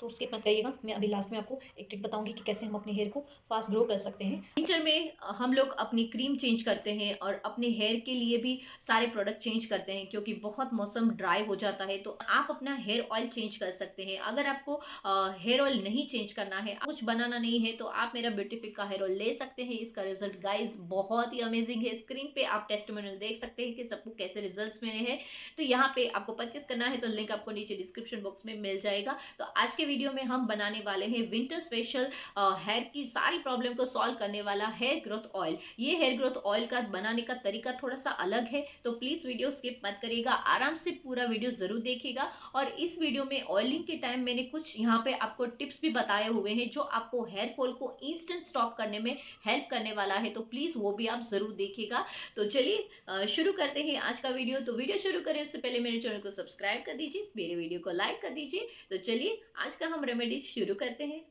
तो स्किप मत करिएगा। मैं अभी लास्ट में आपको एक ट्रिक बताऊंगी कि कैसे हम अपने हेयर को फास्ट ग्रो कर सकते हैं। विंटर में हम लोग अपनी क्रीम चेंज करते हैं और अपने हेयर के लिए भी सारे प्रोडक्ट चेंज करते हैं, क्योंकि बहुत मौसम ड्राई हो जाता है। तो आप अपना हेयर ऑयल चेंज कर सकते हैं। अगर आपको हेयर ऑयल नहीं चेंज करना है, कुछ बनाना नहीं है, तो आप मेरा ब्यूटीफिक का हेयर ऑयल ले सकते हैं। इसका रिजल्ट गाइस बहुत ही अमेजिंग है। स्क्रीन पे आप टेस्टिमोनियल देख सकते हैं कि सबको कैसे रिजल्ट्स मिले हैं। तो यहाँ पे आपको परचेस करना है तो लिंक आपको नीचे डिस्क्रिप्शन बॉक्स में मिल जाएगा। तो आज के वीडियो में हम बनाने वाले हैं विंटर स्पेशल हेयर की सारी प्रॉब्लम को सॉल्व करने वाला हेयर ग्रोथ ऑयल। ये हेयर ग्रोथ ऑयल का बनाने का तरीका थोड़ा सा अलग है, तो प्लीज वीडियो स्किप मत करिएगा, आराम से पूरा वीडियो जरूर देखिएगा। और इस वीडियो में ऑयलिंग के टाइम मैंने कुछ यहाँ पे आपको टिप्स भी बताए हुए हैं जो आपको हेयर फॉल को इंस्टेंट स्टॉप करने में हेल्प करने वाला है, तो प्लीज वो भी आप जरूर देखिएगा। तो चलिए शुरू करते हैं आज का वीडियो। तो वीडियो शुरू करें उससे पहले मेरे चैनल को सब्सक्राइब कर दीजिए, मेरे वीडियो को लाइक कर दीजिए। तो चलिए आज का हम रेमेडी शुरू करते हैं।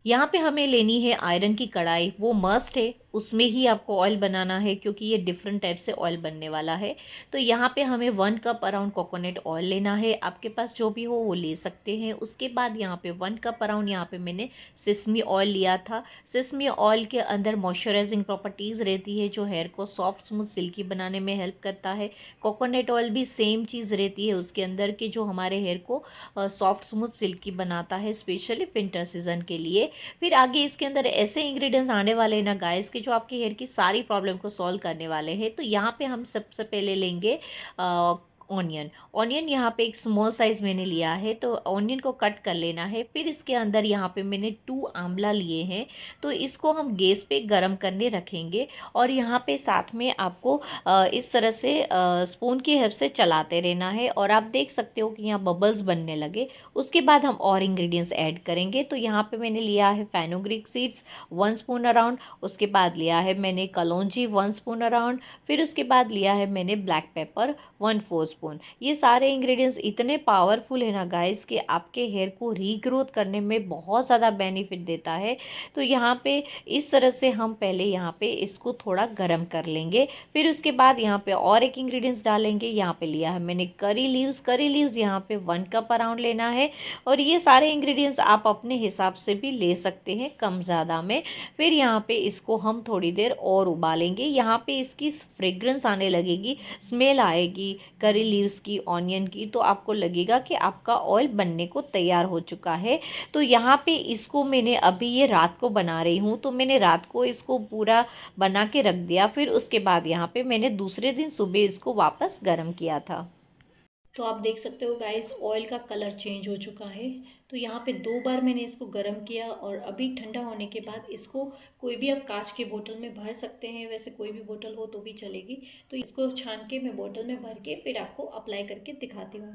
यहाँ पे हमें लेनी है आयरन की कढ़ाई, वो मस्ट है, उसमें ही आपको ऑयल बनाना है क्योंकि ये डिफरेंट टाइप से ऑयल बनने वाला है। तो यहाँ पे हमें 1 कप अराउंड कोकोनट ऑयल लेना है, आपके पास जो भी हो वो ले सकते हैं। उसके बाद यहाँ पे 1 कप अराउंड यहाँ पे मैंने सेसमी ऑयल लिया था। सेसमी ऑयल के अंदर मॉइस्चराइजिंग प्रॉपर्टीज़ रहती है जो हेयर को सॉफ्ट स्मूथ सिल्की बनाने में हेल्प करता है। कोकोनट ऑयल भी सेम चीज़ रहती है उसके अंदर की, जो हमारे हेयर को सॉफ्ट स्मूथ सिल्की बनाता है, स्पेशली विंटर सीजन के लिए। फिर आगे इसके अंदर ऐसे इंग्रेडिएंट्स आने वाले हैं ना गाइस कि जो आपके हेयर की सारी प्रॉब्लम को सॉल्व करने वाले हैं। तो यहाँ पे हम सबसे पहले लेंगे ऑनियन। ऑनियन यहाँ पे एक स्मॉल साइज मैंने लिया है, तो ऑनियन को कट कर लेना है। फिर इसके अंदर यहाँ पे मैंने 2 आंवला लिए हैं, तो इसको हम गैस पे गरम करने रखेंगे। और यहाँ पे साथ में आपको इस तरह से स्पून की हेल्प से चलाते रहना है। और आप देख सकते हो कि यहाँ बबल्स बनने लगे। उसके बाद हम और इंग्रेडिएंट्स ऐड करेंगे। तो यहाँ पे मैंने लिया है फेनुग्रीक सीड्स 1 स्पून अराउंड। उसके बाद लिया है मैंने कलौंजी 1 स्पून अराउंड। फिर उसके बाद लिया है मैंने ब्लैक पेपर 1/4 स्पून। ये सारे इंग्रेडिएंट्स इतने पावरफुल है ना गाइस कि आपके हेयर को रीग्रोथ करने में बहुत ज़्यादा बेनिफिट देता है। तो यहाँ पे इस तरह से हम पहले यहाँ पे इसको थोड़ा गर्म कर लेंगे। फिर उसके बाद यहाँ पे और एक इंग्रेडिएंट्स डालेंगे। यहाँ पे लिया है मैंने करी लीव्स। करी लीव्स यहाँ पे 1 कप अराउंड लेना है। और ये सारे इंग्रेडिएंट्स आप अपने हिसाब से भी ले सकते हैं, कम ज़्यादा में। फिर यहाँ पे इसको हम थोड़ी देर और उबालेंगे। यहाँ पे इसकी फ्रेग्रेंस आने लगेगी, स्मेल आएगी करी लीव्स की, ऑनियन की, तो आपको लगेगा कि आपका ऑयल बनने को तैयार हो चुका है। तो यहाँ पे इसको मैंने अभी ये रात को बना रही हूँ, तो मैंने रात को इसको पूरा बना के रख दिया। फिर उसके बाद यहाँ पे मैंने दूसरे दिन सुबह इसको वापस गर्म किया था। तो आप देख सकते हो गाइस ऑयल का कलर चेंज हो चुका है। तो यहाँ पे 2 बार मैंने इसको गर्म किया और अभी ठंडा होने के बाद इसको कोई भी आप कांच के बोतल में भर सकते हैं, वैसे कोई भी बोतल हो तो भी चलेगी। तो इसको छान के मैं बोतल में भर के फिर आपको अप्लाई करके दिखाती हूँ।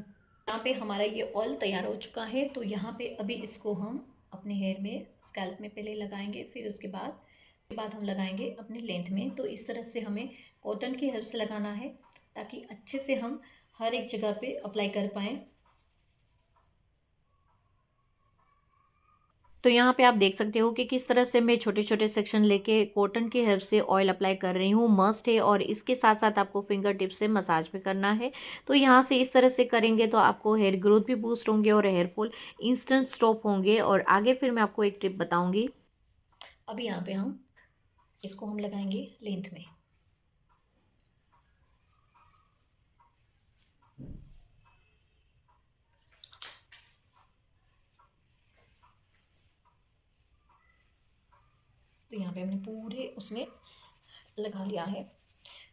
यहाँ पे हमारा ये ऑयल तैयार हो चुका है। तो यहाँ पे अभी इसको हम अपने हेयर में स्कैल्प में पहले लगाएंगे, फिर उसके बाद हम लगाएंगे अपने लेंथ में। तो इस तरह से हमें कॉटन की हेल्प से लगाना है ताकि अच्छे से हम हर एक जगह पे अप्लाई कर पाएँ। तो यहाँ पे आप देख सकते हो कि किस तरह से मैं छोटे छोटे सेक्शन लेके कॉटन की हेल्प से ऑयल अप्लाई कर रही हूँ, मस्ट है। और इसके साथ साथ आपको फिंगर टिप से मसाज भी करना है। तो यहाँ से इस तरह से करेंगे तो आपको हेयर ग्रोथ भी बूस्ट होंगे और हेयर फॉल इंस्टेंट स्टॉप होंगे। और आगे फिर मैं आपको एक टिप बताऊँगी। अभी यहाँ पे हम इसको हम लगाएंगे लेंथ में। तो यहाँ पे हमने पूरे उसमें लगा लिया है।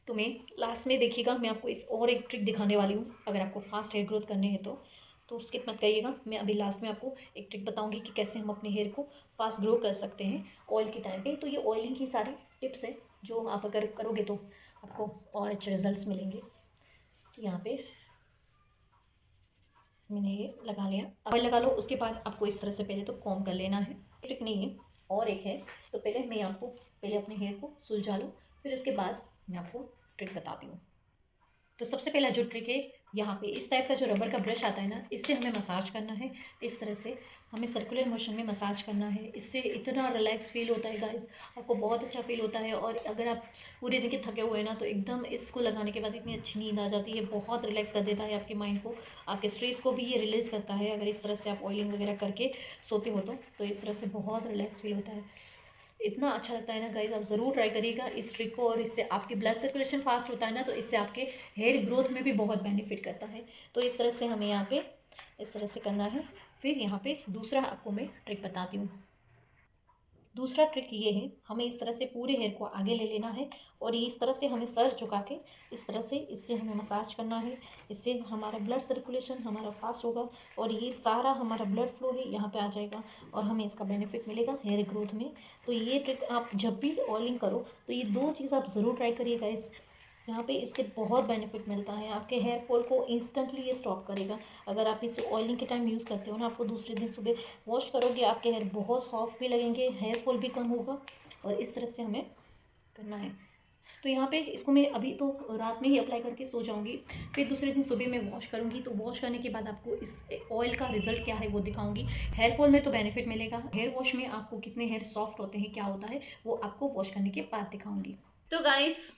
तो मैं लास्ट में देखिएगा, मैं आपको इस और एक ट्रिक दिखाने वाली हूँ अगर आपको फास्ट हेयर ग्रोथ करने हैं तो स्किप मत करिएगा। मैं अभी लास्ट में आपको एक ट्रिक बताऊंगी कि कैसे हम अपने हेयर को फास्ट ग्रो कर सकते हैं ऑयल के टाइम पे। तो ये ऑयलिंग की सारी टिप्स है जो आप अगर करोगे तो आपको और अच्छे रिजल्ट्स मिलेंगे। तो यहाँ पे मैंने ये लगा लिया। ऑयल लगा लो, उसके बाद आपको इस तरह से पहले तो कॉम्ब कर लेना है। ट्रिक नहीं है, और एक है। तो पहले मैं आपको पहले अपने हेयर को सुलझा लो, फिर उसके बाद मैं आपको ट्रिक बताती हूँ। तो सबसे पहला जो ट्रिक है यहाँ पे इस टाइप का जो रबर का ब्रश आता है ना, इससे हमें मसाज करना है। इस तरह से हमें सर्कुलर मोशन में मसाज करना है। इससे इतना रिलैक्स फील होता है गाइस, आपको बहुत अच्छा फील होता है। और अगर आप पूरे दिन के थके हुए हैं ना, तो एकदम इसको लगाने के बाद इतनी अच्छी नींद आ जाती है। बहुत रिलैक्स कर देता है आपके माइंड को, आपके स्ट्रेस को भी ये रिलीज़ करता है। अगर इस तरह से आप ऑयलिंग वगैरह करके सोते हो तो इस तरह से बहुत रिलैक्स फील होता है। इतना अच्छा लगता है ना गाइज, आप ज़रूर ट्राई करिएगा इस ट्रिक को। और इससे आपके ब्लड सर्कुलेशन फास्ट होता है ना, तो इससे आपके हेयर ग्रोथ में भी बहुत बेनिफिट करता है। तो इस तरह से हमें यहाँ पे इस तरह से करना है। फिर यहाँ पे दूसरा आपको मैं ट्रिक बताती हूँ। दूसरा ट्रिक ये है, हमें इस तरह से पूरे हेयर को आगे ले लेना है और ये इस तरह से हमें सर झुका के इस तरह से इससे हमें मसाज करना है। इससे हमारा ब्लड सर्कुलेशन हमारा फास्ट होगा और ये सारा हमारा ब्लड फ्लो है यहाँ पे आ जाएगा और हमें इसका बेनिफिट मिलेगा हेयर ग्रोथ में। तो ये ट्रिक आप जब भी ऑयलिंग करो तो ये दो चीज़ आप ज़रूर ट्राई करिएगा। इस यहाँ पे इससे बहुत बेनिफिट मिलता है, आपके हेयर फॉल को इंस्टेंटली ये स्टॉप करेगा। अगर आप इसे ऑयलिंग के टाइम यूज़ करते हो ना, आपको दूसरे दिन सुबह वॉश करोगे, आपके हेयर बहुत सॉफ्ट भी लगेंगे, हेयर फॉल भी कम होगा। और इस तरह से हमें करना है। तो यहाँ पे इसको मैं अभी तो रात में ही अप्लाई करके सो जाऊँगी, फिर दूसरे दिन सुबह मैं वॉश करूँगी। तो वॉश करने के बाद आपको इस ऑयल का रिजल्ट क्या है वो दिखाऊँगी। हेयर फॉल में तो बेनिफिट मिलेगा, हेयर वॉश में आपको कितने हेयर सॉफ्ट होते हैं क्या होता है वो आपको वॉश करने के बाद दिखाऊँगी। तो गाइस,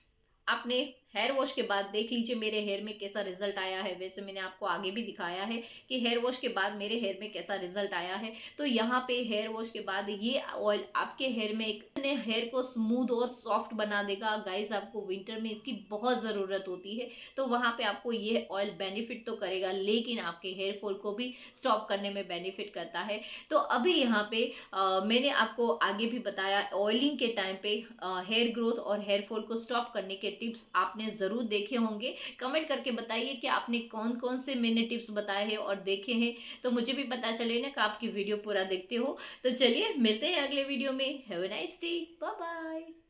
आपने हेयर वॉश के बाद देख लीजिए मेरे हेयर में कैसा रिजल्ट आया है। वैसे मैंने आपको आगे भी दिखाया है कि हेयर वॉश के बाद मेरे हेयर में कैसा रिजल्ट आया है। तो यहाँ पे हेयर वॉश के बाद ये ऑयल आपके हेयर में एक अपने हेयर को स्मूथ और सॉफ्ट बना देगा। गाइस, आपको विंटर में इसकी बहुत ज़रूरत होती है, तो वहाँ पे आपको ये ऑयल बेनिफिट तो करेगा, लेकिन आपके हेयर फॉल को भी स्टॉप करने में बेनिफिट करता है। तो अभी यहाँ पे मैंने आपको आगे भी बताया ऑयलिंग के टाइम पे हेयर ग्रोथ और हेयर फॉल को स्टॉप करने के टिप्स आपने ज़रूर देखे होंगे। कमेंट करके बताइए कि आपने कौन कौन से मैंने टिप्स बताए हैं और देखे हैं, तो मुझे भी पता चले ना कि आपकी वीडियो पूरा देखते हो। तो चलिए मिलते हैं अगले वीडियो में। Have a nice day, bye bye.